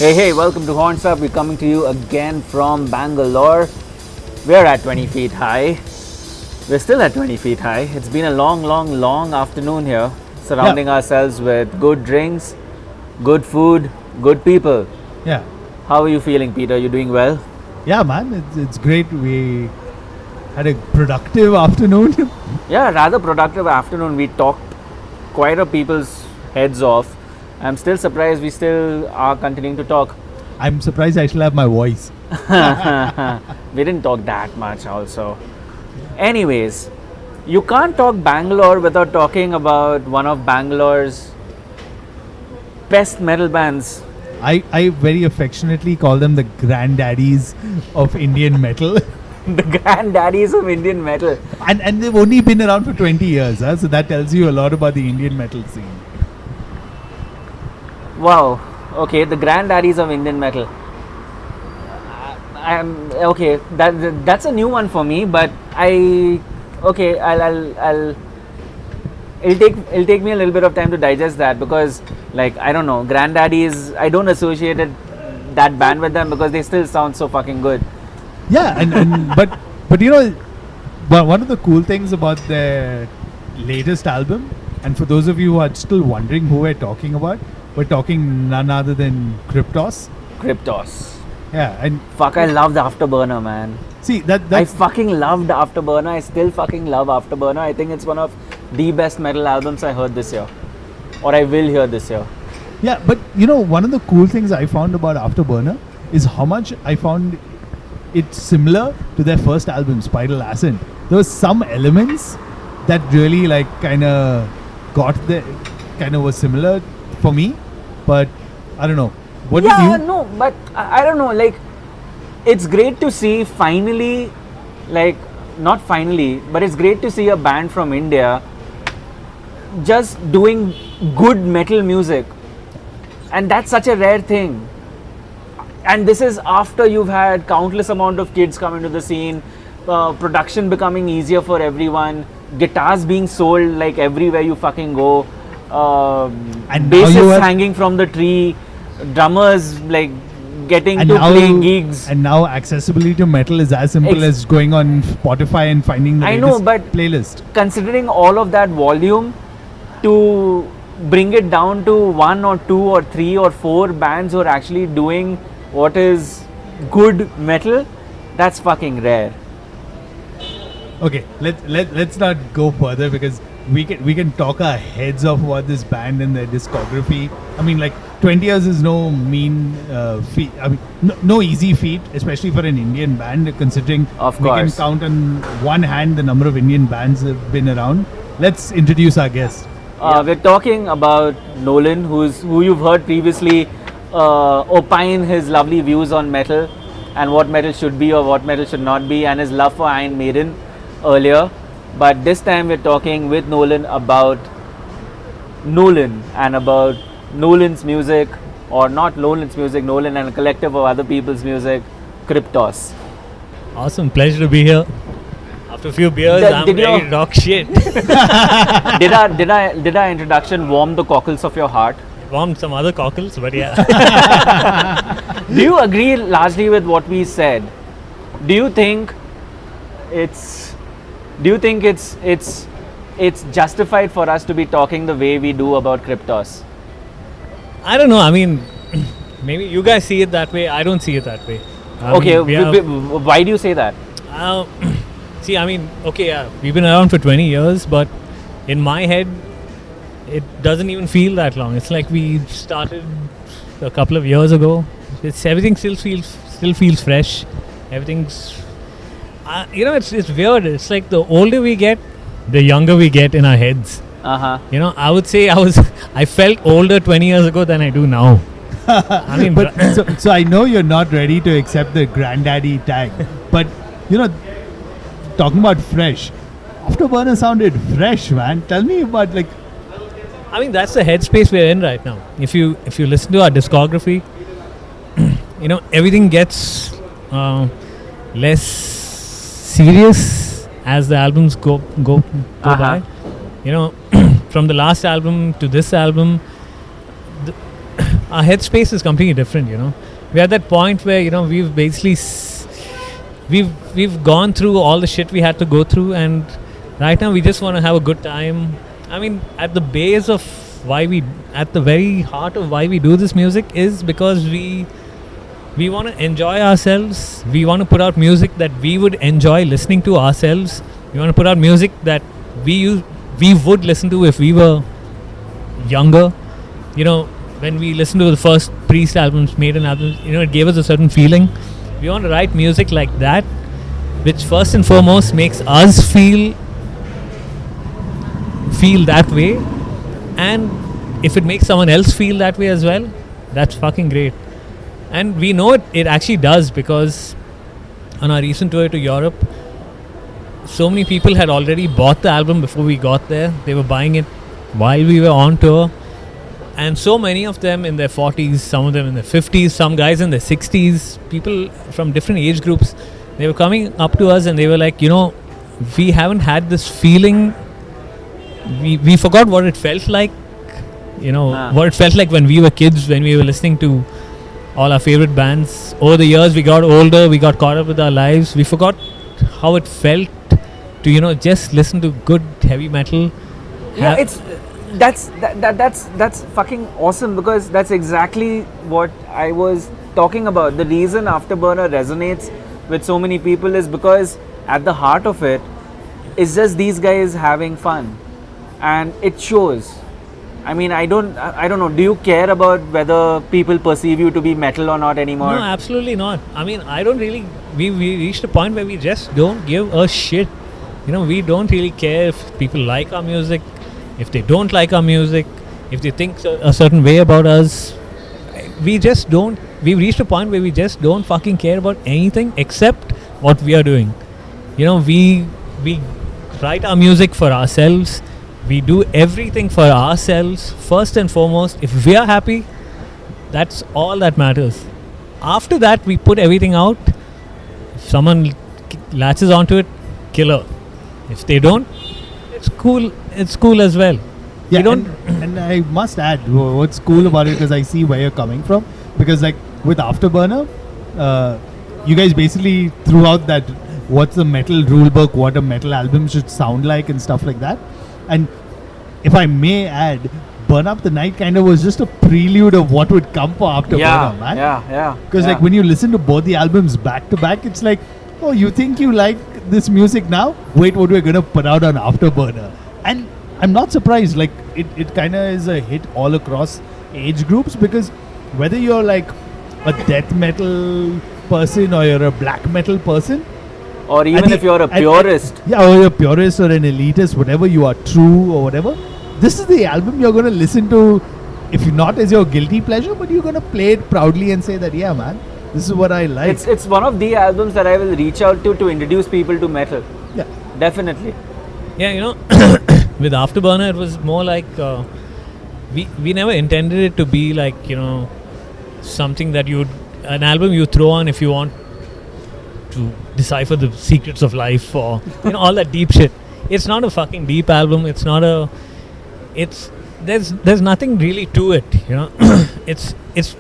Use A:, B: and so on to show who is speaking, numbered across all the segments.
A: Hey, welcome to Horns Up. We're coming to you again from Bangalore. We're at 20 feet high. We're still at 20 feet high. It's been a long afternoon here, surrounding ourselves with good drinks, good food, good people.
B: Yeah.
A: How are you feeling, Peter? You doing well?
B: Yeah, man. It's great. We had a productive afternoon.
A: Yeah, rather productive afternoon. We talked quite a people's heads off. I'm still surprised we still are continuing to talk.
B: I'm surprised I still have my voice.
A: We didn't talk that much also. Anyways, you can't talk Bangalore without talking about one of Bangalore's best metal bands.
B: I very affectionately call them the granddaddies of Indian metal.
A: The granddaddies of Indian metal.
B: And they've only been around for 20 years. So that tells you a lot about the Indian metal scene.
A: Wow. Okay, the granddaddies of Indian metal. I'm okay. That's a new one for me. But it'll take me a little bit of time to digest that, because I don't know, granddaddies. I don't associate that band with them because they still sound so fucking good.
B: Yeah, but you know, one of the cool things about their latest album, and for those of you who are still wondering who we're talking about, we're talking none other than Kryptos.
A: Kryptos.
B: Yeah, and
A: fuck, I love the Afterburner, man.
B: See
A: I fucking loved Afterburner. I still fucking love Afterburner. I think it's one of the best metal albums I heard this year, or I will hear this year.
B: Yeah, but you know, one of the cool things I found about Afterburner is how much I found it similar to their first album, Spiral Ascent. There were some elements that really kind of was similar for me, but I don't know. What did you?
A: No, but I don't know. It's great to see finally, not finally, but it's great to see a band from India just doing good metal music, and that's such a rare thing. And this is after you've had countless amount of kids come into the scene, production becoming easier for everyone, guitars being sold everywhere you fucking go,
B: and
A: bassists hanging from the tree, drummers getting to play gigs.
B: And now accessibility to metal is as simple as going on Spotify and finding the latest playlist.
A: Considering all of that volume, to bring it down to 1 or 2 or 3 or 4 bands who are actually doing what is good metal, that's fucking rare.
B: Okay, let's not go further, because we can talk our heads off about this band and their discography. I mean, 20 years is no mean feat. I mean, no easy feat, especially for an Indian band, considering we can count on one hand the number of Indian bands that have been around. Let's introduce our guest.
A: We're talking about Nolan, who you've heard previously opine his lovely views on metal and what metal should be or what metal should not be, and his love for Iron Maiden earlier. But this time we're talking with Nolan about Nolan and about Nolan's music, or not Nolan's music, Nolan and a collective of other people's music, Kryptos.
C: Awesome, pleasure to be here. After a few beers, I'm ready to talk shit.
A: Did our introduction warm the cockles of your heart?
C: Warmed some other cockles, but yeah.
A: Do you agree largely with what we said? Do you think it's justified for us to be talking the way we do about Kryptos?
C: I don't know. I mean, maybe you guys see it that way. I don't see it that way.
A: Why do you say that?
C: See, I mean, we've been around for 20 years, but in my head, it doesn't even feel that long. It's like we started a couple of years ago. Everything still feels fresh. Everything's, it's weird. It's like the older we get, the younger we get in our heads. I would say I felt older 20 years ago than I do now. I mean,
B: but so I know you're not ready to accept the granddaddy tag, but talking about fresh, Afterburner sounded fresh, man. Tell me about
C: I mean, that's the headspace we're in right now. If you listen to our discography, everything gets less serious as the albums go by. From the last album to this album, our headspace is completely different. We're at that point where we've basically we've gone through all the shit we had to go through, and right now we just want to have a good time. I mean, at the base of at the very heart of why we do this music is because we want to enjoy ourselves. We want to put out music that we would enjoy listening to ourselves. We want to put out music that we would listen to if we were younger. When we listened to the first Priest albums, Maiden albums, it gave us a certain feeling. We want to write music like that, which first and foremost makes us feel that way, and if it makes someone else feel that way as well, that's fucking great. And we know it actually does, because on our recent tour to Europe, so many people had already bought the album before we got there. They were buying it while we were on tour, and so many of them in their 40s, some of them in their 50s, some guys in their 60s, people from different age groups. They were coming up to us and they were like, we haven't had this feeling. We forgot what it felt like, what it felt like when we were kids, when we were listening to all our favorite bands. Over the years, we got older, we got caught up with our lives. We forgot how it felt to, just listen to good heavy metal.
A: Yeah, that's fucking awesome, because that's exactly what I was talking about. The reason Afterburner resonates with so many people is because at the heart of it is just these guys having fun, and it shows. I mean, I don't know. Do you care about whether people perceive you to be metal or not anymore?
C: No, absolutely not. I mean, I don't really. We reached a point where we just don't give a shit. We don't really care if people like our music, if they don't like our music, if they think a certain way about us. We just don't. We've reached a point where we just don't fucking care about anything except what we are doing. We write our music for ourselves. We do everything for ourselves. First and foremost, if we are happy, that's all that matters. After that, we put everything out. If someone latches onto it, killer. If they don't, it's cool. It's cool as well.
B: Yeah,
C: we don't.
B: And I must add, what's cool about it is I see where you're coming from, because like with Afterburner, you guys basically threw out that what's the metal rulebook, what a metal album should sound like and stuff like that. And if I may add, Burn Up the Night kind of was just a prelude of what would come for Afterburner, man.
A: Yeah.
B: Because like when you listen to both the albums back to back, it's like, oh, you think you like this music now? Wait, what we're gonna put out on Afterburner. And I'm not surprised, like it kind of is a hit all across age groups, because whether you're like a death metal person or you're a black metal person,
A: or even if you're a purist,
B: or you're a purist or an elitist, whatever you are, true or whatever, this is the album you're going to listen to, if you're not as your guilty pleasure, but you're going to play it proudly and say that, yeah man, this is what I like.
A: It's one of the albums that I will reach out to introduce people to metal.
B: Yeah,
A: definitely.
C: Yeah, with Afterburner, it was more like we never intended it to be like something that an album you throw on if you want to decipher the secrets of life, or all that deep shit. It's not a fucking deep album. It's not a. There's nothing really to it. It's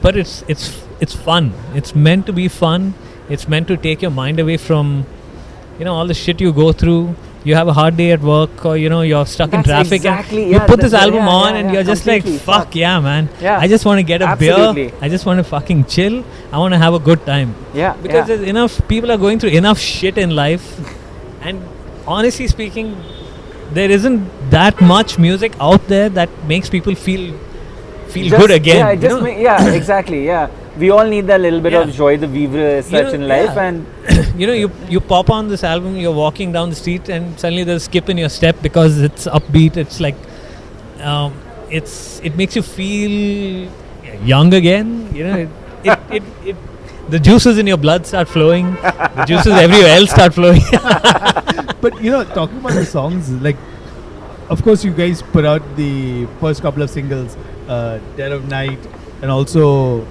C: fun. It's meant to be fun. It's meant to take your mind away from all the shit you go through. You have a hard day at work, or you're stuck in traffic,
A: exactly,
C: and you put this album on and you're just like, fuck yeah man, I just want to get a beer, I just want to fucking chill, I want to have a good time. Because there's enough people are going through enough shit in life, and honestly speaking, there isn't that much music out there that makes people feel good again.
A: Exactly. We all need that little bit of joie de vivre as such in life, and
C: you pop on this album, you're walking down the street, and suddenly there's a skip in your step because it's upbeat. It's like it makes you feel young again. The juices in your blood start flowing. The juices everywhere else start flowing.
B: But talking about the songs, like, of course you guys put out the first couple of singles, Dead of Night, and also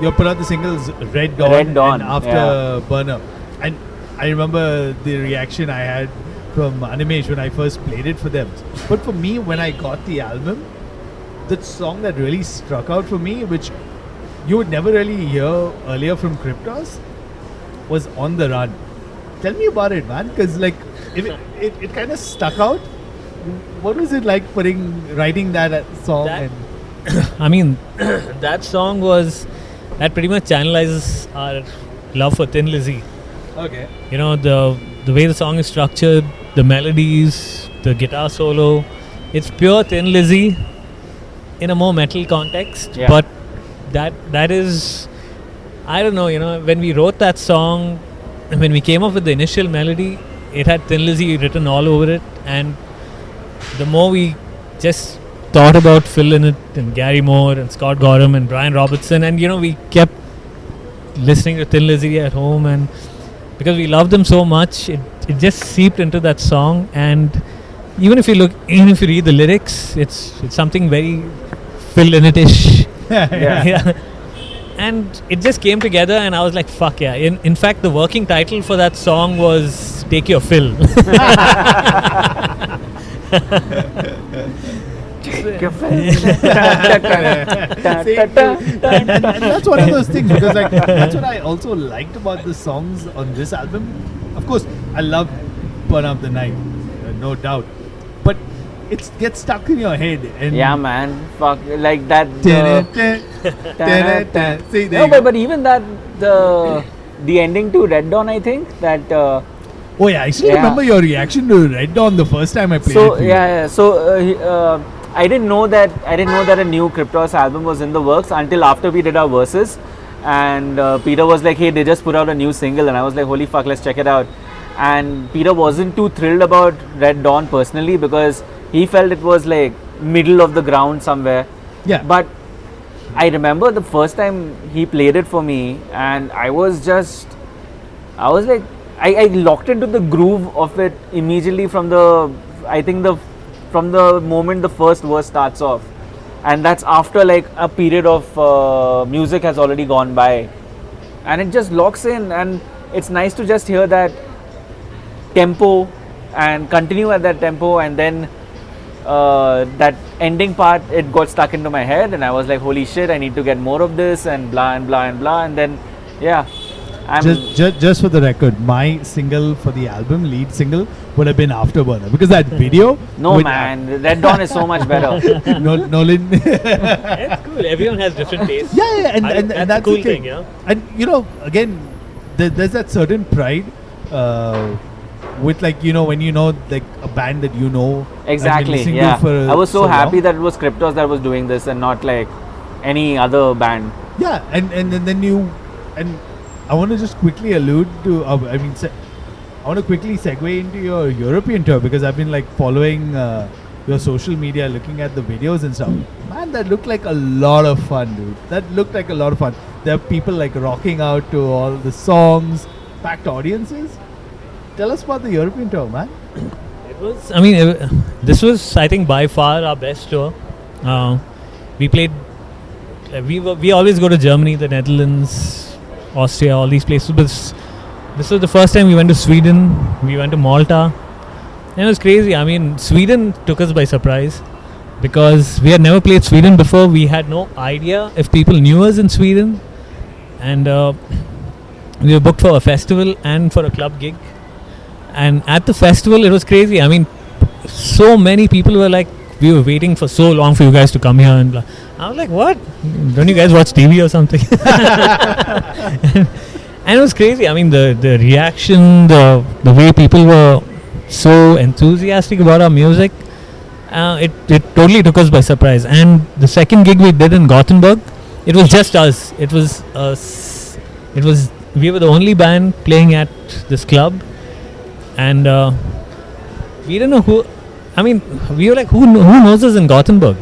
B: you put out the singles Red Dawn and Afterburner. And I remember the reaction I had from Animesh when I first played it for them. But for me, when I got the album, the song that really struck out for me, which you would never really hear earlier from Kryptos, was On the Run. Tell me about it, man, because like it kind of stuck out. What was it like writing that song?
C: That- I mean, that song that pretty much channelizes our love for Thin Lizzy.
B: Okay.
C: You know, the way the song is structured, the melodies, the guitar solo, it's pure Thin Lizzy in a more metal context.
A: Yeah.
C: But that is, I don't know, you know, when we wrote that song, when we came up with the initial melody, it had Thin Lizzy written all over it, and the more we just thought about Phil Lynott and Gary Moore and Scott Gorham and Brian Robertson, and you know, we kept listening to Thin Lizzy at home, and because we loved them so much, it just seeped into that song. And even if you read the lyrics, it's something very Phil Lynott-ish.
A: Yeah.
C: And it just came together, and I was like, fuck yeah. In fact, the working title for that song was Take Your Fill.
B: And that's one of those things, because like that's what I also liked about the songs on this album. Of course, I love Burn Up the Night, no doubt, but it gets stuck in your head. And
A: Yeah, man. Fuck, like that.
B: See, there
A: No,
B: you go.
A: but even that the ending to Red Dawn, I think that.
B: Oh yeah, I still
A: Yeah.
B: remember your reaction to Red Dawn the first time I played it.
A: So
B: for you.
A: yeah. So I didn't know that a new Kryptos album was in the works until after we did our verses, and Peter was like, "Hey, they just put out a new single," and I was like, "Holy fuck, let's check it out." And Peter wasn't too thrilled about Red Dawn personally because he felt it was like middle of the ground somewhere.
B: Yeah.
A: But I remember the first time he played it for me, and I was like, I locked into the groove of it immediately from the moment the first verse starts off, and that's after like a period of music has already gone by, and it just locks in, and it's nice to just hear that tempo and continue at that tempo, and then that ending part, it got stuck into my head, and I was like, holy shit, I need to get more of this, and blah and blah and blah, and then yeah.
B: Just for the record, my single for the album, lead single, would have been Afterburner, because that video.
A: No
B: with
A: man, Red Dawn is so much better.
B: Nolan.
C: It's cool. Everyone has different tastes.
B: Yeah, and
C: that's
B: that's
C: a cool
B: the thing.
C: thing, yeah.
B: And you know, again, there's that certain pride with, like, you know, when you know like a band that you know. and been
A: Exactly,
B: listening to
A: yeah.
B: for
A: I was so happy
B: long.
A: that it was Kryptos that was doing this and not like any other band.
B: Yeah, and then you, and I want to just quickly allude to, I want to quickly segue into your European tour, because I've been like following your social media, looking at the videos and stuff. Man, that looked like a lot of fun, dude. That looked like a lot of fun. There are people like rocking out to all the songs, packed audiences. Tell us about the European tour, man.
C: It was, I mean, this was, I think, by far our best tour. We played, we always go to Germany, the Netherlands, Austria, all these places. But this was the first time we went to Sweden, we went to Malta. And it was crazy. I mean, Sweden took us by surprise because we had never played Sweden before. We had no idea if people knew us in Sweden. And we were booked for a festival and for a club gig. And at the festival, it was crazy. I mean, so many people were like, we were waiting for so long for you guys to come here. And blah. I was like, what? Don't you guys watch TV or something? And it was crazy. I mean, the reaction, the way people were so enthusiastic about our music, it totally took us by surprise. And the second gig we did in Gothenburg, it was just us. It was us. We were the only band playing at this club. And we didn't know who. I mean, we were like, who knows us in Gothenburg?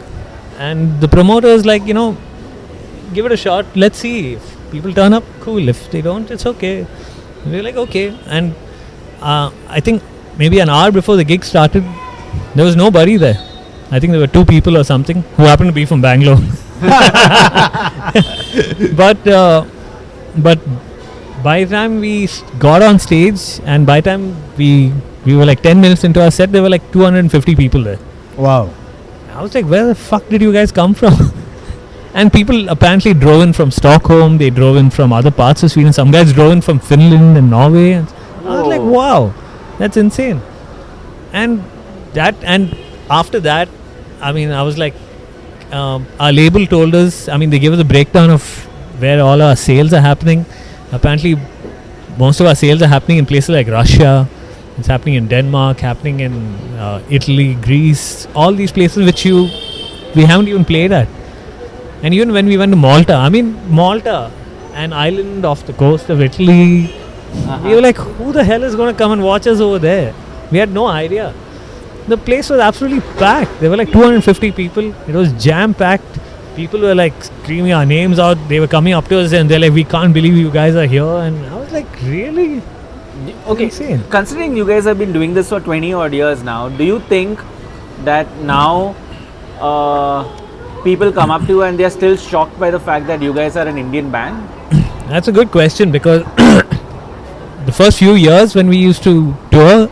C: And the promoter was like, you know, give it a shot. Let's see. If people turn up, cool. If they don't, it's okay. We were like, okay. And I think maybe an hour before the gig started, there was nobody there. I think there were 2 people or something who happened to be from Bangalore. But by the time we got on stage, and by the time we were like 10 minutes into our set, there were like 250 people there.
B: Wow.
C: I was like, where the fuck did you guys come from? And people apparently drove in from Stockholm, they drove in from other parts of Sweden, some guys drove in from Finland and Norway. And I was like, wow, that's insane. And after that, I mean, I was like, our label told us, I mean, they gave us a breakdown of where all our sales are happening. Apparently, most of our sales are happening in places like Russia. It's happening in Denmark, happening in Italy, Greece, all these places which we haven't even played at. And even when we went to Malta, I mean, Malta, an island off the coast of Italy, we were like, who the hell is going to come and watch us over there? We had no idea. The place was absolutely packed. There were like 250 people. It was jam-packed. People were like screaming our names out. They were coming up to us and they're like, we can't believe you guys are here. And I was like, really?
A: Okay,
C: insane.
A: Considering you guys have been doing this for 20 odd years now, do you think that now people come up to you and they're still shocked by the fact that you guys are an Indian band?
C: That's a good question, because the first few years when we used to tour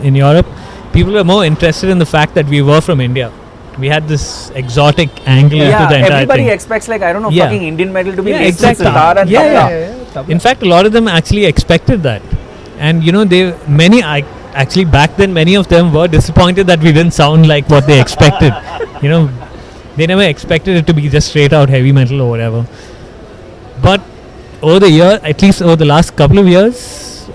C: in Europe, people were more interested in the fact that we were from India. We had this exotic angle to the entire
A: everybody
C: thing.
A: expects, like, I don't know,
C: Yeah.
A: fucking Indian metal to be
C: Yeah,
A: mixed with
C: exactly.
A: sitar and
C: Yeah,
A: tabla.
C: In fact, a lot of them actually expected that. And you know, actually back then, many of them were disappointed that we didn't sound like what they expected. You know, they never expected it to be just straight out heavy metal or whatever. But over the year, at least over the last couple of years,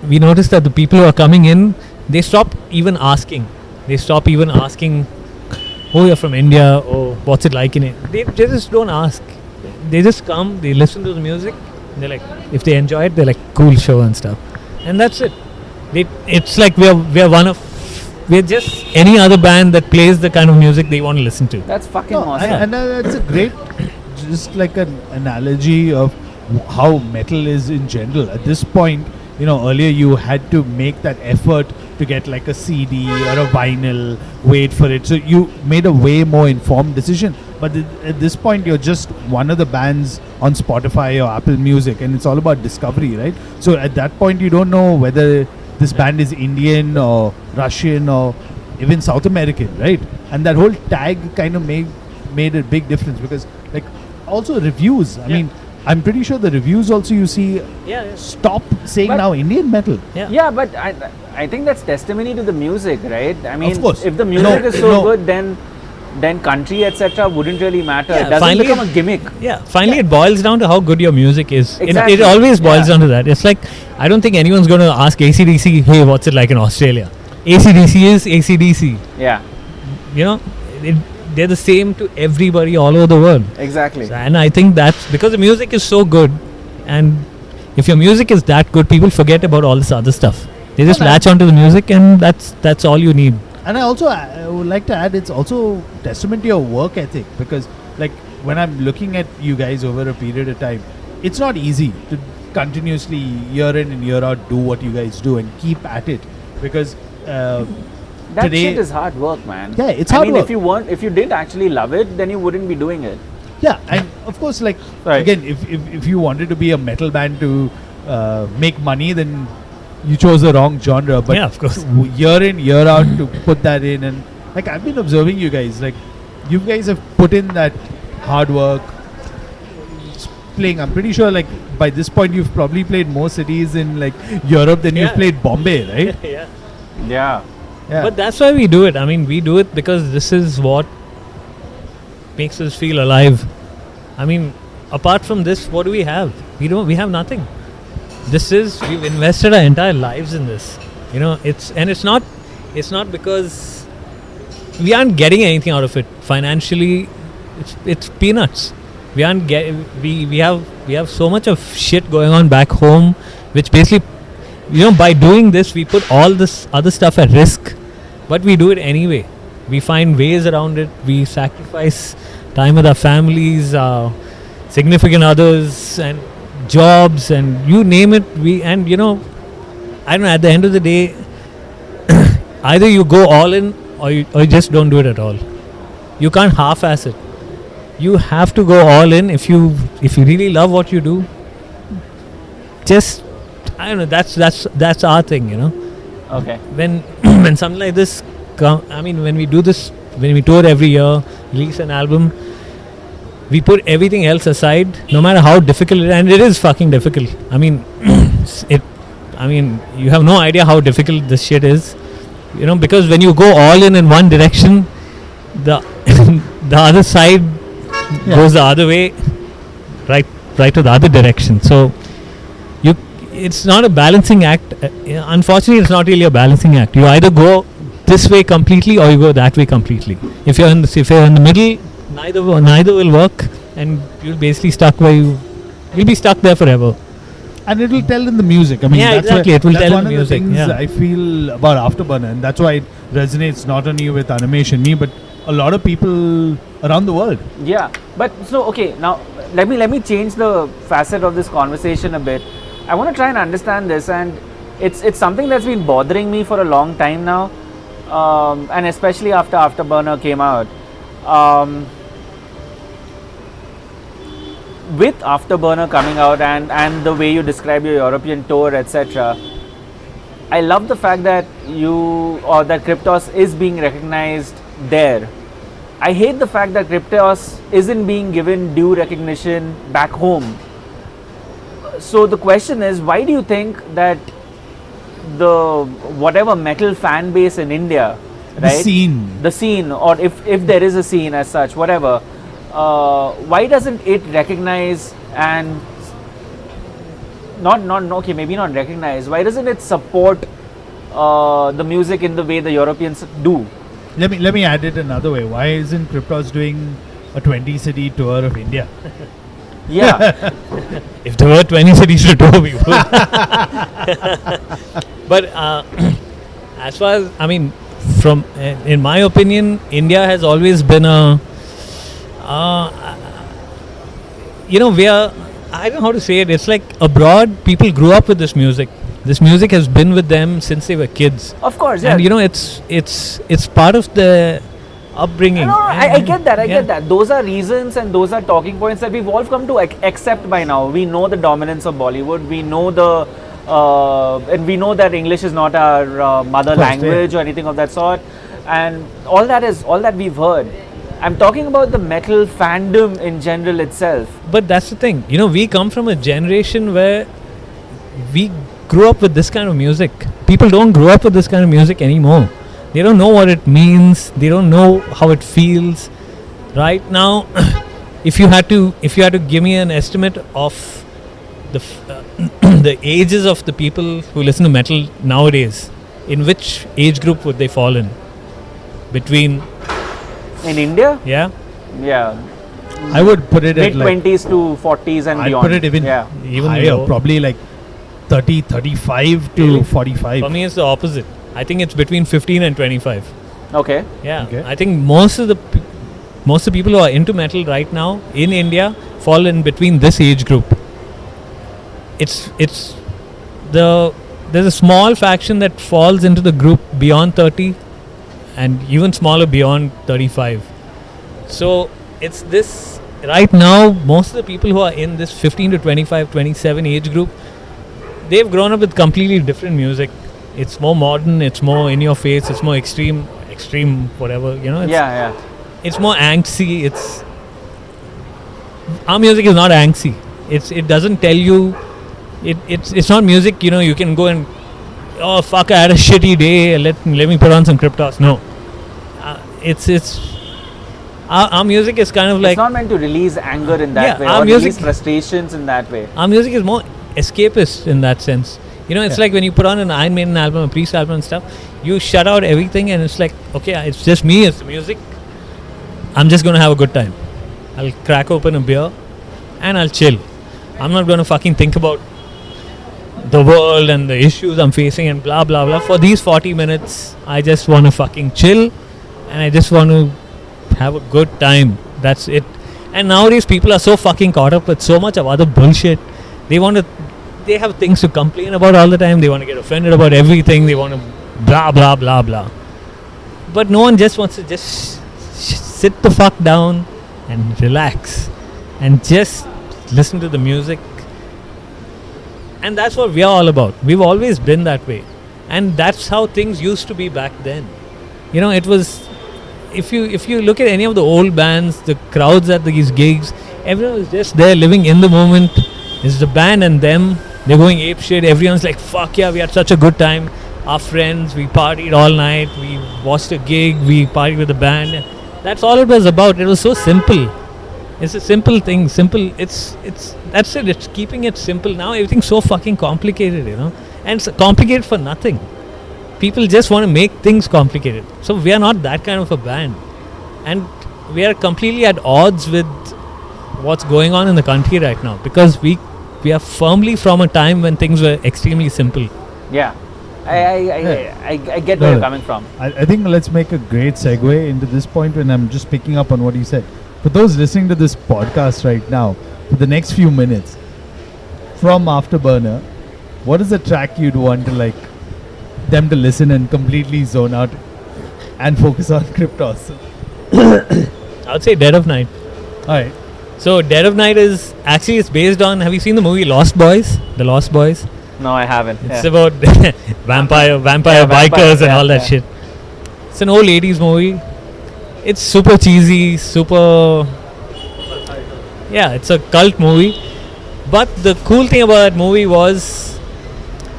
C: we noticed that the people who are coming in, they stop even asking. They stop even asking, oh, you're from India, or what's it like in it. They just don't ask. They just come, they listen to the music, they're like, if they enjoy it, they're like, cool show and stuff. And that's it. It's like we're just any other band that plays the kind of music they want to listen to.
A: That's fucking
B: No,
A: awesome.
B: and that's a great, just like an analogy of how metal is in general. At this point, you know, earlier you had to make that effort to get like a CD or a vinyl, wait for it. So you made a way more informed decision. But at this point, you're just one of the bands on Spotify or Apple Music, and it's all about discovery, right? So at that point, you don't know whether this band is Indian or Russian or even South American, right? And that whole tag kind of made a big difference, because like also reviews. I mean, I'm pretty sure the reviews also you see stop saying
A: But-
B: now Indian metal.
A: Yeah, but I think that's testimony to the music, right? I mean,
B: Of course.
A: if the music
B: No,
A: is so
B: no.
A: good, then country, etc., wouldn't really matter.
C: Yeah,
A: It doesn't
C: finally-
A: become a gimmick.
C: Yeah, finally it boils down to how good your music is.
A: Exactly.
C: It always boils
A: Yeah.
C: down to that. It's like, I don't think anyone's going to ask AC/DC, hey, what's it like in Australia? AC/DC is AC/DC.
A: Yeah,
C: You know, they're the same to everybody all over the world.
A: exactly.
C: And I think that's because the music is so good, and if your music is that good, people forget about all this other stuff. They just latch onto the music, and that's all you need.
B: And I would like to add, it's also testament to your work ethic, because like when I'm looking at you guys over a period of time, it's not easy to continuously year in and year out do what you guys do and keep at it, because
A: That
B: today-
A: shit is hard work, man.
B: Yeah, it's
A: I
B: hard
A: mean,
B: work.
A: if you didn't actually love it, then you wouldn't be doing it.
B: yeah, and of course, like
A: Right.
B: again, if you wanted to be a metal band to make money, then you chose the wrong genre. But
C: Yeah, of course.
B: year in year out to put that in, and like I've been observing you guys, like you guys have put in that hard work. Playing, I'm pretty sure like by this point you've probably played more cities in like Europe than you've
C: Yeah.
B: played Bombay, right?
C: Yeah.
A: Yeah.
B: Yeah.
C: But that's why we do it. I mean, we do it because this is what makes us feel alive. I mean, apart from this, what do we have? We have nothing. We've invested our entire lives in this. You know, it's not because we aren't getting anything out of it financially. It's peanuts. We aren't we have so much of shit going on back home, which basically, you know, by doing this we put all this other stuff at risk, but we do it anyway. We find ways around it. We sacrifice time with our families, our significant others, and jobs, and you name it. And you know, I don't know, at the end of the day, either you go all in or you just don't do it at all. You can't half-ass it. You have to go all in if you really love what you do. Just, I don't know, that's our thing, you know.
A: Okay.
C: When when something like this come. I mean, when we do this, when we tour every year, release an album, we put everything else aside, no matter how difficult and it is fucking difficult. I mean, it. I mean, you have no idea how difficult this shit is. You know, because when you go all in one direction, the the other side goes the other way, right to the other direction. So it's not a balancing act. Unfortunately, it's not really a balancing act. You either go this way completely or you go that way completely. If you're in the middle, neither will work, and you'll basically you'll be stuck there forever.
B: And it will tell in the music. I mean,
C: Yeah,
B: that's
C: exactly.
B: Why,
C: It will
B: that's
C: tell
B: one
C: in the
B: of
C: music,
B: the things
C: yeah.
B: I feel about Afterburner, and that's why it resonates not only with Animesh and me, but a lot of people around the world.
A: Yeah, but so okay, now let me change the facet of this conversation a bit. I want to try and understand this, and it's something that's been bothering me for a long time now, and especially after Afterburner came out. With Afterburner coming out and the way you describe your European tour, etc., I love the fact that that Kryptos is being recognized there. I hate the fact that Kryptos isn't being given due recognition back home. So the question is, why do you think that the whatever metal fan base in India, right? The scene, or if there is a scene as such, whatever, why doesn't it recognize and maybe not recognize, why doesn't it support the music in the way the Europeans do?
B: Let me add it another way. Why isn't Kryptos doing a 20-city tour of India?
A: Yeah.
C: If there were 20 cities to tour, we would. But as far as, I mean, from in my opinion, India has always been a we are, I don't know how to say it, it's like abroad, people grew up with this music. This music has been with them since they were kids.
A: Of course, yeah.
C: And it's part of the upbringing.
A: No, I get that, I get that. Those are reasons and those are talking points that we've all come to accept by now. We know the dominance of Bollywood, we know and we know that English is not our mother language or anything of that sort, and all that we've heard. I'm talking about the metal fandom in general itself.
C: But that's the thing, we come from a generation where we grew up with this kind of music. People don't grow up with this kind of music anymore. They don't know what it means. They don't know how it feels. Right now, if you had to give me an estimate of the ages of the people who listen to metal nowadays, in which age group would they fall in? Between
A: in India?
C: Yeah.
B: I would put it at like
A: mid-20s to 40s and
B: I'd
A: beyond.
B: put it even higher,
C: low.
B: probably like 30, 35 to 45.
C: For me, it's the opposite. I think it's between 15 and 25.
A: Okay.
C: Yeah.
B: Okay.
C: I think most of the people who are into metal right now in India fall in between this age group. There's a small faction that falls into the group beyond 30 and even smaller beyond 35. So it's this right now, most of the people who are in this 15 to 25, 27 age group, they've grown up with completely different music. It's more modern, it's more in your face, it's more extreme whatever, it's more angsty. Our music is not angsty. It doesn't tell you, it's not music, you can go and, oh fuck, I had a shitty day, let me put on some Kryptos. No. Our music is kind of like,
A: it's not meant to release anger in that way or release frustrations in that way.
C: Our music is more escapist in that sense. It's like when you put on an Iron Maiden album, a Priest album and stuff, you shut out everything and it's like, okay, it's just me, it's the music. I'm just going to have a good time. I'll crack open a beer and I'll chill. I'm not going to fucking think about the world and the issues I'm facing and blah, blah, blah. For these 40 minutes, I just want to fucking chill and I just want to have a good time. That's it. And nowadays, people are so fucking caught up with so much of other bullshit. They have things to complain about all the time. They want to get offended about everything. They want to blah, blah, blah, blah. But no one just wants to just sit the fuck down and relax and just listen to the music. And that's what we are all about. We've always been that way. And that's how things used to be back then. You know, it was. If you look at any of the old bands, the crowds at these gigs, everyone was just there, living in the moment. It's the band and them. They're going ape shit. Everyone's like, "Fuck yeah, we had such a good time." Our friends, we partied all night. We watched a gig. We partied with the band. That's all it was about. It was so simple. It's a simple thing. Simple. It's that's it. It's keeping it simple. Now everything's so fucking complicated, you know, and it's complicated for nothing. People just want to make things complicated. So we are not that kind of a band, and we are completely at odds with what's going on in the country right now, because we are firmly from a time when things were extremely simple.
A: Yeah. I get where you're coming from.
B: I think let's make a great segue into this point when I'm just picking up on what you said. For those listening to this podcast right now, for the next few minutes, from Afterburner, what is the track you'd want to like them to listen and completely zone out and focus on Kryptos?
C: I would say Dead of Night.
B: Alright.
C: So Dead of Night is actually, it's based on, have you seen the movie Lost Boys? The Lost Boys?
A: No, I haven't.
C: It's about vampire bikers and all that shit. It's an old 80s movie. It's super cheesy, super... Yeah, it's a cult movie. But the cool thing about that movie was,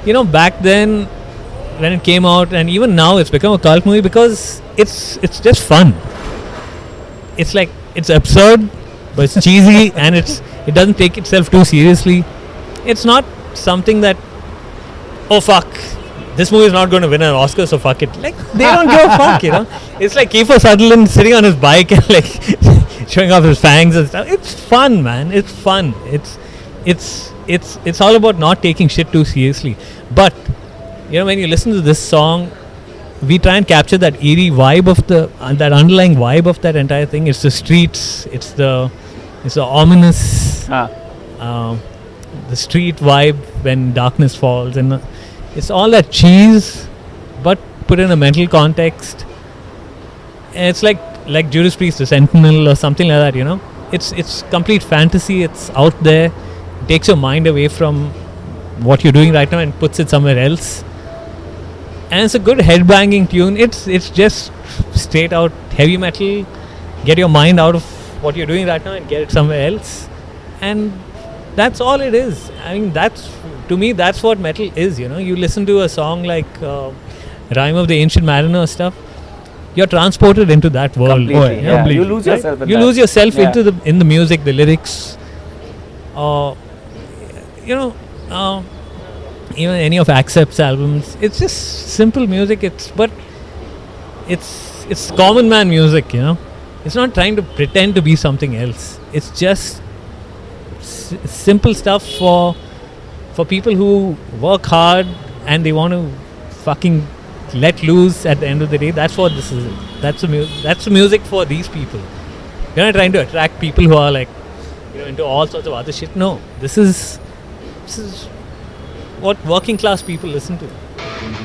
C: you know, back then when it came out, and even now it's become a cult movie because it's just fun. It's like, it's absurd, but it's cheesy, and it doesn't take itself too seriously. It's not something that, oh fuck, this movie is not going to win an Oscar, so fuck it. Like, they don't give a fuck, you know. It's like Kiefer Sutherland sitting on his bike and like showing off his fangs and stuff. It's fun, man. It's fun. It's all about not taking shit too seriously. But you know, when you listen to this song, we try and capture that eerie vibe of that underlying vibe of that entire thing. It's the streets. It's the ominous. The street vibe when darkness falls, and it's all that cheese but put in a mental context, and it's like Judas Priest, the Sentinel or something like that, you know. It's complete fantasy. It's out there. It takes your mind away from what you're doing right now and puts it somewhere else, and it's a good headbanging tune. It's just straight out heavy metal. Get your mind out of what you're doing right now and get it somewhere else, and that's all it is. I mean, to me, that's what metal is, you know. You listen to a song like Rhyme of the Ancient Mariner stuff, you're transported into that world.
A: Completely, yeah. You lose yourself in
C: You
A: that.
C: lose yourself in the music, the lyrics, you know, even any of Accept's albums. It's just simple music. It's common man music, you know. It's not trying to pretend to be something else. It's just simple stuff for people who work hard and they want to fucking let loose at the end of the day. That's what this is. That's the music for these people. You're not trying to attract people who are like, you know, into all sorts of other shit. No, this is what working class people listen to.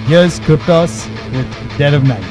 B: Here's Kryptos with Dead of Night.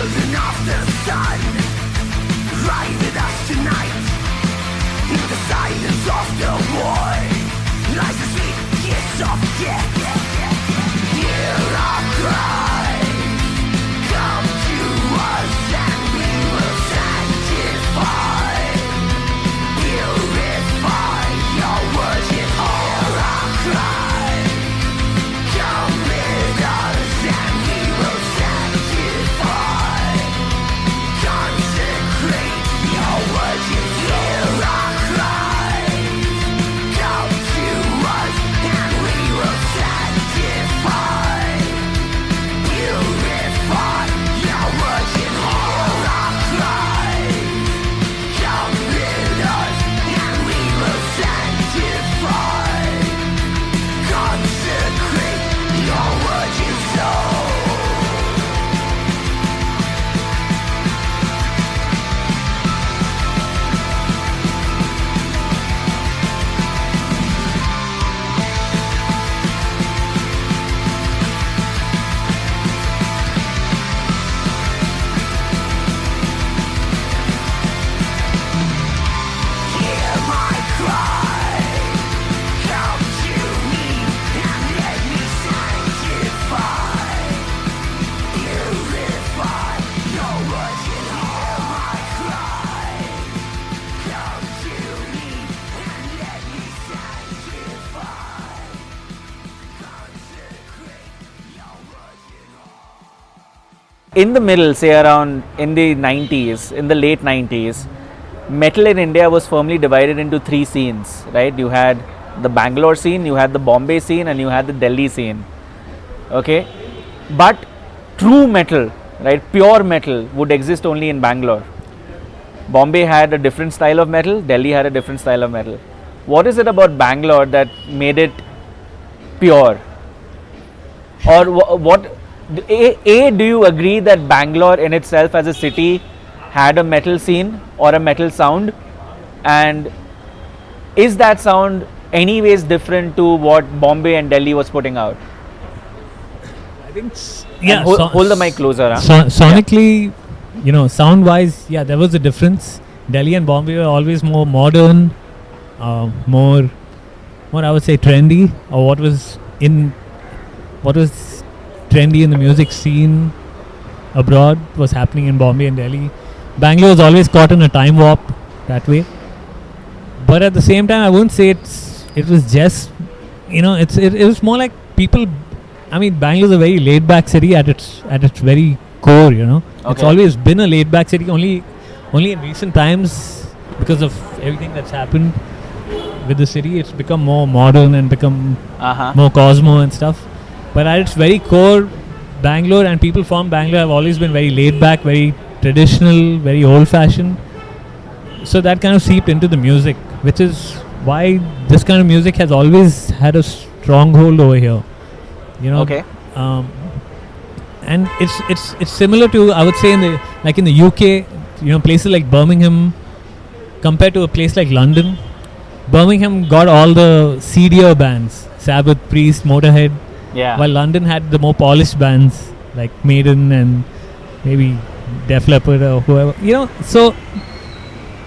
D: Children of the sun, ride with us tonight. In the silence of the war lies the sweet kiss of death. Hear our cry, come to us and we will sanctify, purify your worship. Hear our cry, come with us and we will sanctify, consecrate your worship. Hear our cry, come to us and we will sanctify, purify your worship. Hear our cry, come with us and we will sanctify, consecrate your worship soul. Hear my cry, come to me and let me sanctify, purify your worship. Hear my cry, come to me and let me sanctify, consecrate your worship.
A: In the middle, say around in the 90s, in the late 90s, metal in India was firmly divided into three scenes, right? You had the Bangalore scene, you had the Bombay scene, and you had the Delhi scene. Okay? But true metal, right, pure metal would exist only in Bangalore. Bombay had a different style of metal, Delhi had a different style of metal. What is it about Bangalore that made it pure? Or what? Do you agree that Bangalore in itself as a city had a metal scene or a metal sound? And is that sound anyways different to what Bombay and Delhi was putting out?
C: I think
A: And hold the mic closer. Huh?
C: Sonically, sound wise, there was a difference. Delhi and Bombay were always more modern, more I would say trendy, or what was trendy in the music scene abroad was happening in Bombay and Delhi. Bangalore was always caught in a time warp that way. But at the same time, I wouldn't say it was just, it was more like people. I mean, Bangalore is a very laid back city at its very core. It's
A: Okay.
C: always been a laid back city. Only in recent times, because of everything that's happened with the city, it's become more modern and become more cosmo and stuff. But at its very core, Bangalore and people from Bangalore have always been very laid back, very traditional, very old fashioned. So that kind of seeped into the music, which is why this kind of music has always had a stronghold over here.
A: Okay.
C: And it's similar to, I would say, in the UK, places like Birmingham compared to a place like London. Birmingham got all the seedier bands, Sabbath, Priest, Motorhead.
A: Yeah.
C: While London had the more polished bands like Maiden and maybe Def Leppard or whoever. So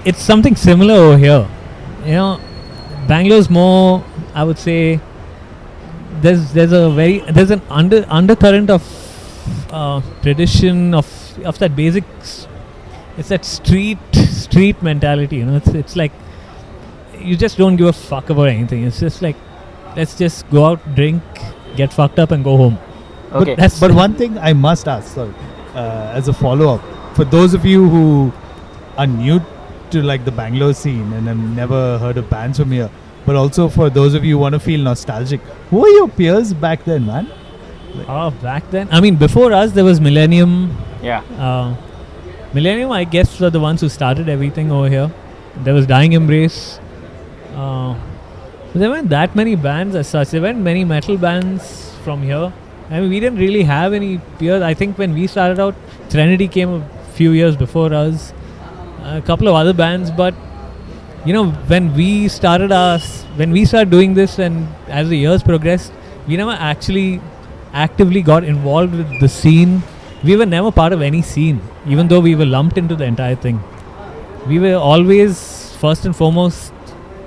C: it's something similar over here. Bangalore's more, I would say, there's an undercurrent of tradition of that basics. It's that street mentality. It's like you just don't give a fuck about anything. It's just like, let's just go out, drink, get fucked up and go home.
A: Okay.
B: But one thing I must ask, as a follow-up, for those of you who are new to like the Bangalore scene and have never heard of bands from here, but also for those of you who want to feel nostalgic, who were your peers back then, man?
C: Back then, I mean, before us there was Millennium.
A: Yeah.
C: Millennium, I guess, were the ones who started everything over here. There was Dying Embrace. There weren't that many bands as such. There weren't many metal bands from here. I mean, we didn't really have any peers. I think when we started out, Trinity came a few years before us. A couple of other bands, but when we started doing this, and as the years progressed, we never actually actively got involved with the scene we were never part of any scene, even though we were lumped into the entire thing. We were always first and foremost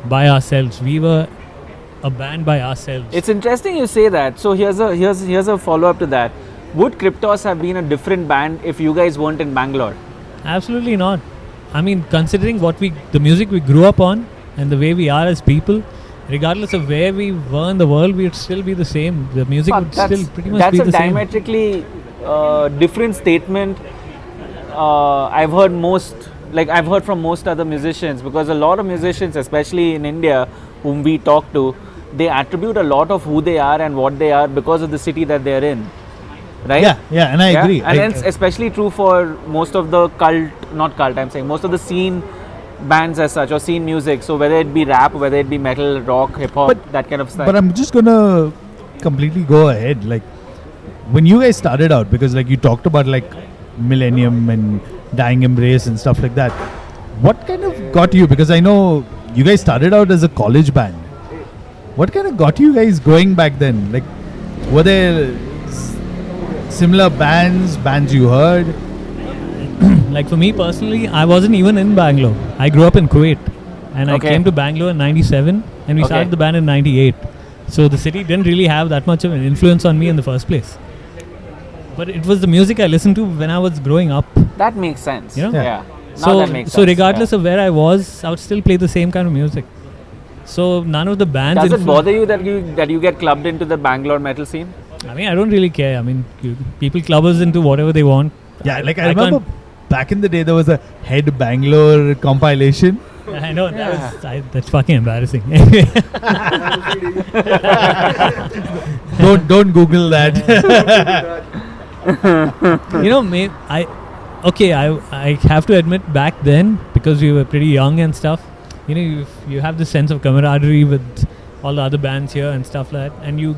C: by ourselves. We were a band by ourselves.
A: It's interesting you say that. So here's a follow up to that. Would Kryptos have been a different band if you guys weren't in Bangalore?
C: Absolutely not. I mean, considering the music we grew up on and the way we are as people, regardless of where we were in the world, we would still be the same. The music
A: Fuck,
C: would still pretty much be
A: that's
C: the
A: a
C: same.
A: diametrically different statement. I've heard from most other musicians, because a lot of musicians, especially in India, whom we talk to, they attribute a lot of who they are and what they are because of the city that they're in. Right?
B: Yeah, and I agree.
A: And it's especially true for most of the most of the scene bands as such, or scene music. So whether it be rap, whether it be metal, rock, hip hop, that kind of stuff.
B: But I'm just gonna completely go ahead. Like, when you guys started out, because like you talked about like Millennium and Dying Embrace and stuff like that, what kind of got you? Because I know you guys started out as a college band. What kind of got you guys going back then? Like, were there similar bands you heard?
C: Like for me personally, I wasn't even in Bangalore. I grew up in Kuwait, and I came to Bangalore in '97, and we started the band in '98. So the city didn't really have that much of an influence on me in the first place. But it was the music I listened to when I was growing up.
A: That makes sense.
C: You know?
A: Yeah. Now that makes sense.
C: So regardless of where I was, I would still play the same kind of music. So none of the bands.
A: Does it bother you that you get clubbed into the Bangalore metal scene?
C: I mean, I don't really care. I mean, people club us into whatever they want.
B: Yeah, like I remember back in the day there was a Head Bangalore compilation.
C: I know, that's fucking embarrassing.
B: Don't Google that.
C: You know, I have to admit, back then, because we were pretty young and stuff, you know, you have this sense of camaraderie with all the other bands here and stuff like that, and you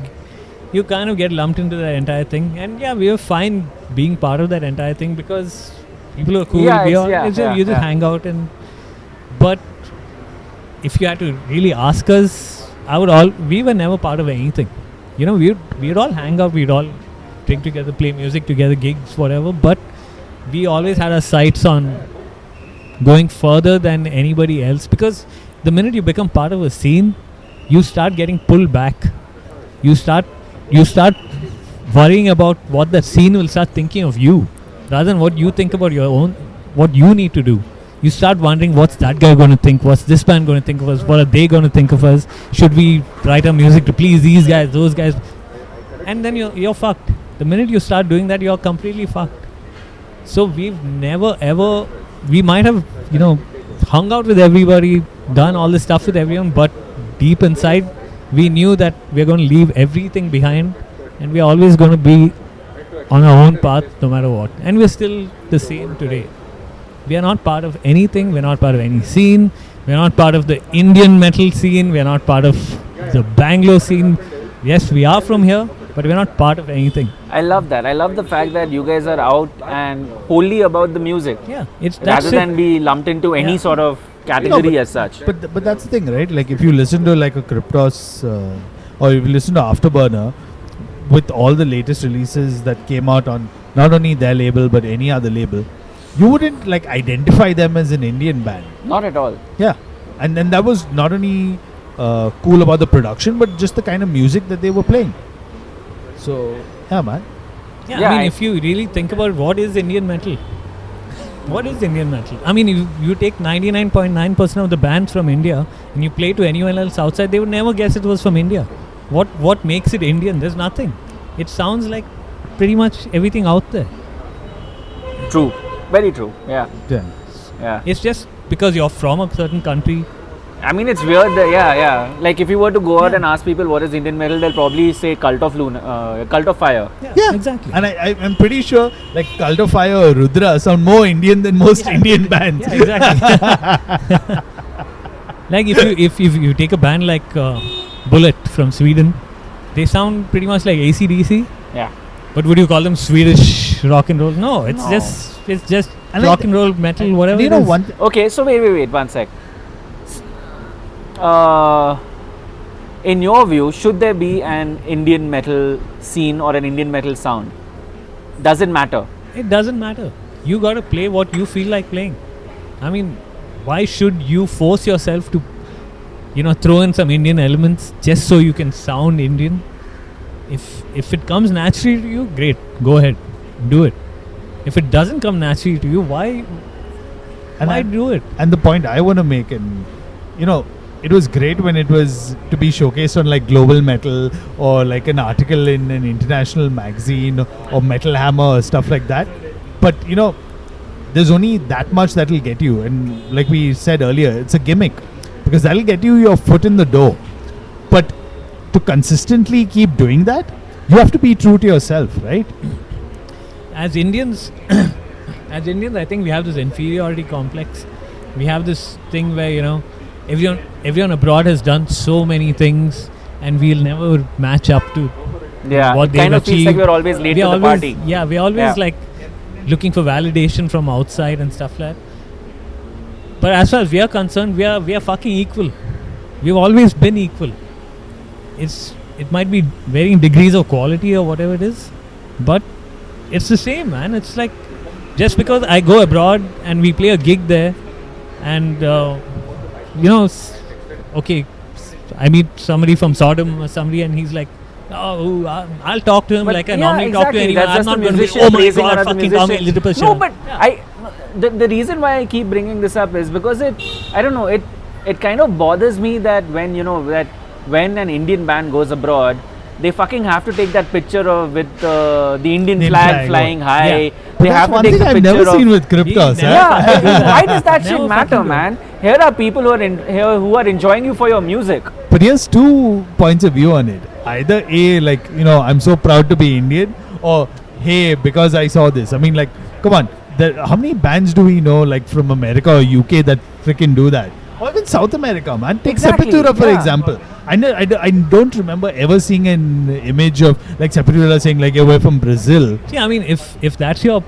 C: kind of get lumped into that entire thing. And yeah, we were fine being part of that entire thing because people are cool. You just hang out. But if you had to really ask us, we were never part of anything. You know, we'd all hang out, we'd all drink together, play music together, gigs, whatever. But we always had our sights on going further than anybody else, because the minute you become part of a scene, you start getting pulled back. You start worrying about what the scene will start thinking of you, rather than what you think about your own, what you need to do. You start wondering, what's that guy going to think? What's this band going to think of us? What are they going to think of us? Should we write our music to please these guys, those guys? And then you're fucked. The minute you start doing that, you're completely fucked. So we've never ever, we might have, you know, hung out with everybody, done all this stuff with everyone, but deep inside, we knew that we're going to leave everything behind, and we're always going to be on our own path no matter what. And we're still the same today. We are not part of anything. We're not part of any scene. We're not part of the Indian metal scene. We're not part of the Bangalore scene. Yes, we are from here, but we're not part of anything.
A: I love that. I love the fact that you guys are out and wholly about the music.
C: Yeah,
A: rather than be lumped into any sort of category as such.
B: But that's the thing, right? Like if you listen to like a Kryptos or if you listen to Afterburner, with all the latest releases that came out on not only their label but any other label, you wouldn't like identify them as an Indian band.
A: Not at all.
B: Yeah, and then that was not only cool about the production, but just the kind of music that they were playing. So yeah, man.
C: Yeah, I mean, if you really think about what is Indian metal, what is Indian metal? I mean, if you take 99.9% of the bands from India and you play to anyone else outside, they would never guess it was from India. What makes it Indian? There's nothing. It sounds like pretty much everything out there.
A: True. Very true. Yeah.
C: It's just because you're from a certain country.
A: I mean, it's weird. Like if you were to go out and ask people what is Indian metal, they'll probably say Cult of Fire.
C: Yeah, exactly.
B: And I'm pretty sure like Cult of Fire or Rudra sound more Indian than most Indian bands.
C: Yeah, exactly. Like if you take a band like Bullet from Sweden, they sound pretty much like AC/DC.
A: Yeah.
C: But would you call them Swedish rock and roll? No, it's just and rock and roll, metal, whatever.
B: You know one.
A: Okay, so wait, 1 sec. In your view, should there be an Indian metal scene or an Indian metal sound? Does it matter?
C: it doesn't matter. You got to play what you feel like playing. I mean, why should you force yourself to, throw in some Indian elements just so you can sound Indian? If it comes naturally to you, great, go ahead, do it. If it doesn't come naturally to you, why do it?
B: And the point I want to make, and it was great when it was to be showcased on like Global Metal or like an article in an international magazine or Metal Hammer or stuff like that. But there's only that much that will get you, and like we said earlier, it's a gimmick because that'll get you your foot in the door. But to consistently keep doing that, you have to be true to yourself, right?
C: As Indians, I think we have this inferiority complex. We have this thing where everyone abroad has done so many things, and we'll never match up to what they've
A: kind of feels
C: achieved.
A: like we're always late to the party.
C: Yeah, we're always like looking for validation from outside and stuff like that. But as far as we are concerned, we are fucking equal. We've always been equal. It might be varying degrees of quality or whatever it is, but it's the same, man. It's like just because I go abroad and we play a gig there, and okay, I meet somebody from Sodom or somebody, and he's like, oh, I'll talk to him like I normally talk to anyone.
A: That's
C: I'm
A: just
C: not
A: the
C: going to be,
A: musician
C: oh my
A: praising
C: god,
A: another
C: fucking call me a
A: musician.
C: little
A: No, but the reason why I keep bringing this up is because I don't know, it kind of bothers me that when an Indian band goes abroad, they fucking have to take that picture with the Indian flag flying high.
C: Yeah.
B: That's
A: They have to
B: one
A: take
B: thing
A: the
B: I've
A: picture
B: never
A: of
B: seen with Kryptos.
A: why does that shit
C: Never
A: matter,
C: fucking do.
A: man? Here are people who are enjoying you for your music.
B: But here's two points of view on it. Either A, like, I'm so proud to be Indian, or hey, because I saw this. I mean, like, come on. How many bands do we know, like, from America or UK that freaking do that? Or even South America, man. Take
A: Exactly,
B: Sepultura, for
A: yeah.
B: example. I don't remember ever seeing an image of, like, Sepultura saying, like, we're from Brazil.
C: See, I mean, if that's your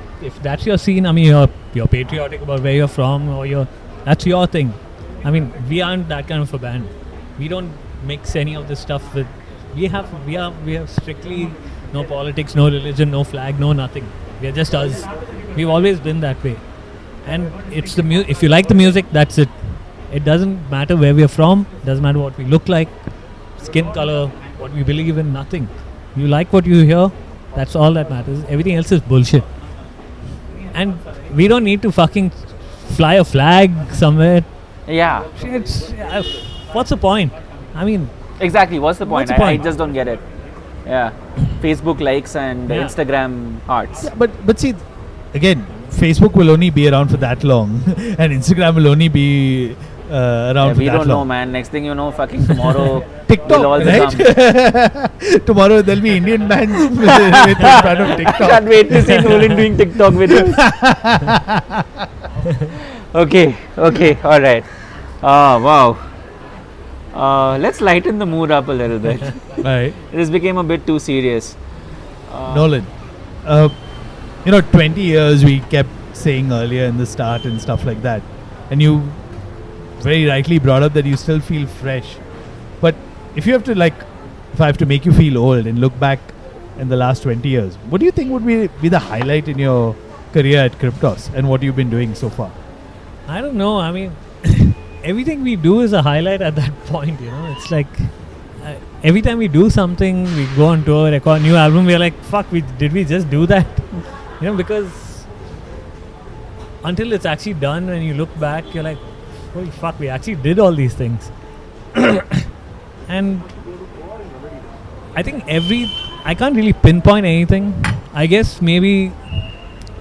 C: scene, I mean, you're patriotic about where you're from, or that's your thing. I mean, we aren't that kind of a band. We don't mix any of this stuff with. We have strictly no politics, no religion, no flag, no nothing. We are just us. We've always been that way. And it's if you like the music, that's it. It doesn't matter where we are from. Doesn't matter what we look like, skin color, what we believe in. Nothing. You like what you hear. That's all that matters. Everything else is bullshit. And we don't need to fucking fly a flag somewhere.
A: Yeah,
C: What's the point? I mean,
A: exactly. What's the point?
C: What's the
A: I
C: point?
A: just don't get it. Yeah, Facebook likes and
C: Yeah.
A: Instagram hearts.
B: Yeah, but see, again, Facebook will only be around for that long, and Instagram will only be around for
A: We
B: that
A: don't
B: long.
A: know, man. Next thing you know, fucking tomorrow
B: TikTok,
A: will all
B: right?
A: become.
B: Tomorrow there'll be Indian bands with in front of TikTok.
A: Can't wait to see Nolan doing TikTok videos. Okay, all right. Wow. Let's lighten the mood up a little bit.
B: Right.
A: This became a bit too serious.
B: Nolan, 20 years we kept saying earlier in the start and stuff like that, and you very rightly brought up that you still feel fresh. But if you have to if I have to make you feel old and look back in the last 20 years, what do you think would be the highlight in your career at Kryptos and what you've been doing so far?
C: I don't know. I mean, everything we do is a highlight at that point. It's like every time we do something, we go on tour, record a new album. We're like, fuck, did we just do that? Because until it's actually done, when you look back, you're like, holy fuck, we actually did all these things. And I think I can't really pinpoint anything. I guess maybe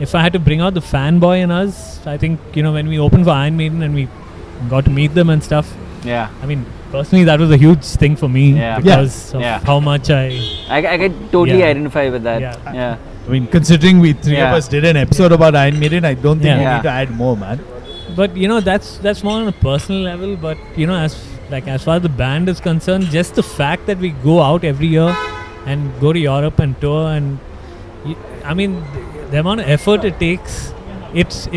C: if I had to bring out the fanboy in us, I think, when we opened for Iron Maiden and we got to meet them and stuff,
A: Yeah.
C: I mean, personally, that was a huge thing for me
A: Yeah.
C: because
A: Yeah.
C: of how much
A: I can totally
C: Yeah.
A: identify with that.
C: Yeah.
A: Yeah.
B: I mean, considering we three of
A: Yeah.
B: us did an episode about Iron Maiden, I don't think
C: Yeah.
B: we
A: Yeah.
B: need to add more, man.
C: But that's more on a personal level. But as far as the band is concerned, just the fact that we go out every year and go to Europe and tour, and I mean, the amount of effort it takes, it's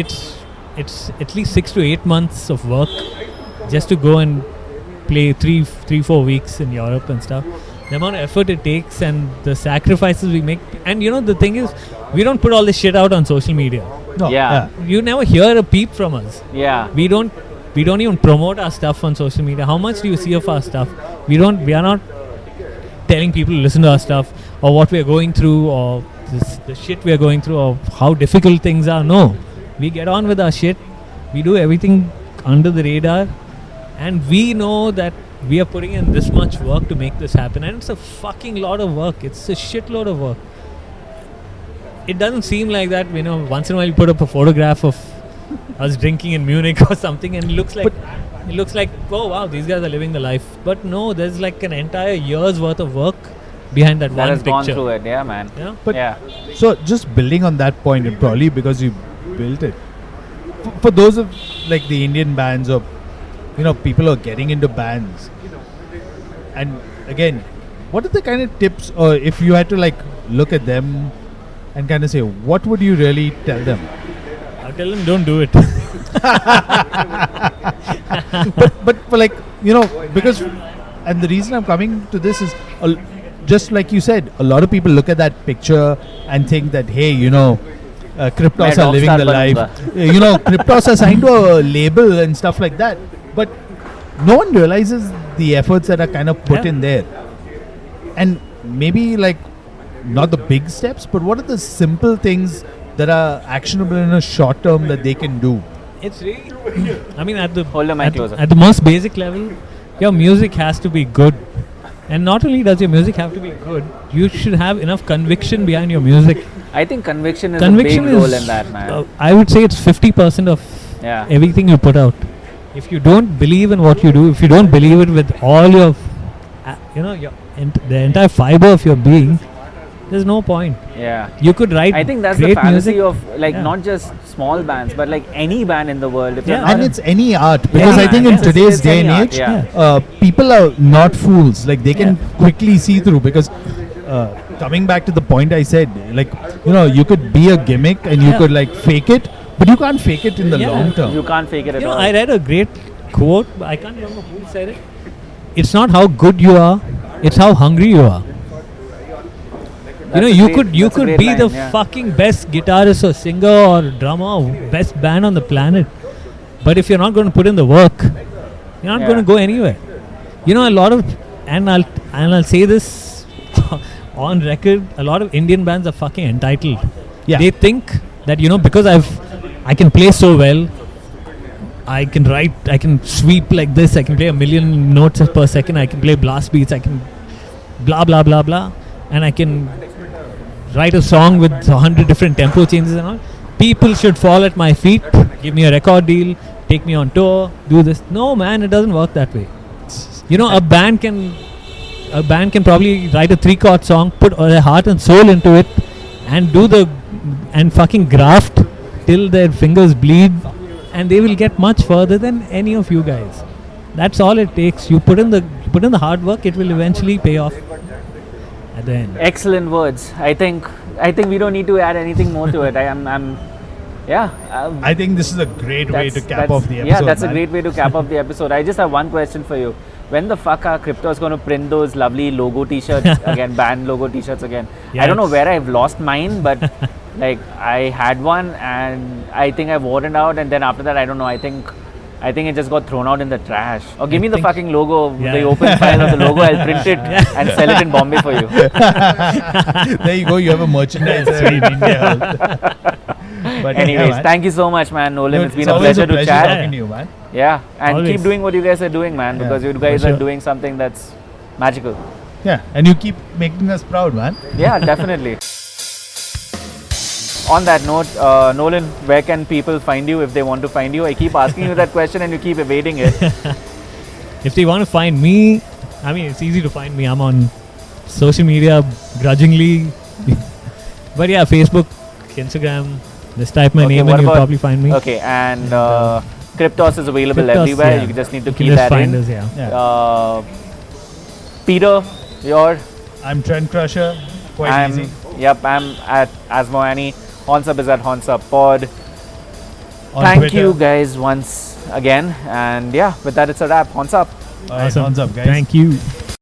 C: at least 6 to 8 months of work just to go and play 3-4 weeks in Europe and stuff. the amount of effort it takes and the sacrifices we make. And the thing is, we don't put all this shit out on social media.
B: No,
A: Yeah.
C: You never hear a peep from us.
A: Yeah.
C: We don't even promote our stuff on social media. How much do you see of our stuff? We are not telling people to listen to our stuff or what we are going through or the shit we are going through or how difficult things are. No. We get on with our shit. We do everything under the radar, and we know that we are putting in this much work to make this happen, and it's a fucking lot of work. It's a shitload of work. It doesn't seem like that, once in a while you put up a photograph of us drinking in Munich or something and it looks like, oh wow, these guys are living the life. But no, there's like an entire year's worth of work behind that
A: That
C: one
A: has
C: picture.
A: gone through it. Yeah, man.
C: Yeah?
B: But
A: Yeah.
B: so just building on that point, and probably because you built it, for those of like the Indian bands or people who are getting into bands, and again, what are the kind of tips, or if you had to like look at them and kind of say, what would you really tell them?
C: I'll tell them don't do it.
B: But for like because, and the reason I'm coming to this is just like you said, a lot of people look at that picture and think that, hey, Kryptos are living the life. Kryptos are signed to a label and stuff like that. But no one realizes the efforts that are kind of put in there. And maybe like not the big steps, but what are the simple things that are actionable in a short term that they can do?
C: It's really, at the
A: Hold the mic closer.
C: at the most basic level, your music has to be good. And not only does your music have to be good, you should have enough conviction behind your music.
A: I think conviction is a big role in that, man.
C: I would say it's 50% of
A: Yeah.
C: everything you put out. If you don't believe in what you do, if you don't believe it with all your, the entire fiber of your being, there's no point.
A: Yeah.
C: You could write
A: I think that's the
C: great
A: fallacy
C: music.
A: of
C: Yeah.
A: not just small bands, but like any band in the world. If
C: Yeah.
A: you're not
B: And
A: a-
B: it's any art, because
A: Yeah,
B: I think
A: man.
B: in
A: It's-
B: today's
A: it's
B: day and
A: any art,
B: age,
A: yeah.
B: people are not fools. Like they can quickly see through, because coming back to the point I said, like you could be a gimmick and you
C: Yeah.
B: could like fake it, but you can't fake it in the
C: Yeah.
B: long term.
A: you can't fake it at all.
C: I read a great quote, but I can't remember who said it. It's not how good you are, it's how hungry you are.
A: That's a
C: You
A: great-
C: could
A: that's a great
C: be
A: line,
C: the
A: yeah.
C: fucking best guitarist or singer or drummer or best band on the planet, but if you're not going to put in the work, you're not
A: Yeah.
C: going to go anywhere. A lot of, and I'll say this on record, a lot of Indian bands are fucking entitled.
B: Yeah.
C: They think that because I can play so well, I can write, I can sweep like this, I can play 1,000,000 notes per second, I can play blast beats, I can blah blah blah blah, and I can write a song with 100 different tempo changes and all. People should fall at my feet, give me a record deal, take me on tour, do this. No, man, it doesn't work that way. A band can probably write a 3-chord song, put their heart and soul into it, and fucking graft till their fingers bleed, and they will get much further than any of you guys. That's all it takes. You put in the hard work, it will eventually pay off at the end.
A: Excellent words. I think we don't need to add anything more to it.
B: I think this is a great way to cap off the episode.
A: Yeah, that's a
B: man.
A: great way to cap off the episode. I just have one question for you. When the fuck are Kryptos going to print those lovely logo t-shirts again, band logo t-shirts again? I don't know
C: Yes.
A: where I've lost mine, but like I had one and I think I wore it out, and then after that I don't know. I think it just got thrown out in the trash. Or give me the
C: think-
A: fucking logo,
C: Yeah.
A: the open file of the logo. I'll print it and sell it in Bombay for you.
B: There you go. You have a merchandiser in India. But
A: Anyways,
B: man.
A: thank you so much, man, Nolan.
B: Dude,
A: It's been a
B: always
A: pleasure to chat.
B: talking to you, man.
A: Yeah, and
C: Always.
A: keep doing what you guys are doing, man,
B: Yeah,
A: because you
C: for
A: guys are
C: sure.
A: doing something that's magical.
B: Yeah, and you keep making us proud, man.
A: Yeah, definitely. On that note, Nolan, where can people find you if they want to find you? I keep asking you that question and you keep evading it.
C: If they want to find me, it's easy to find me. I'm on social media grudgingly. But yeah, Facebook, Instagram, just type my
A: Okay,
C: name
A: what
C: and you'll
A: about-
C: probably find me.
A: Okay, and Kryptos is available
C: Kryptos,
A: everywhere.
C: yeah.
A: You just need to
C: You can
A: keep
C: just
A: that
C: find
A: in.
C: us, yeah.
B: Yeah.
A: Peter, your
B: I'm Trent Crusher. Quite
A: I'm
B: easy.
A: I'm at Asmoani. Honsub is at Honsub Pod.
B: On
A: Thank
B: Twitter.
A: you guys once again, and yeah, with that it's a wrap. Honsub.
B: All right,
C: Awesome.
B: hands up, guys.
C: Thank you.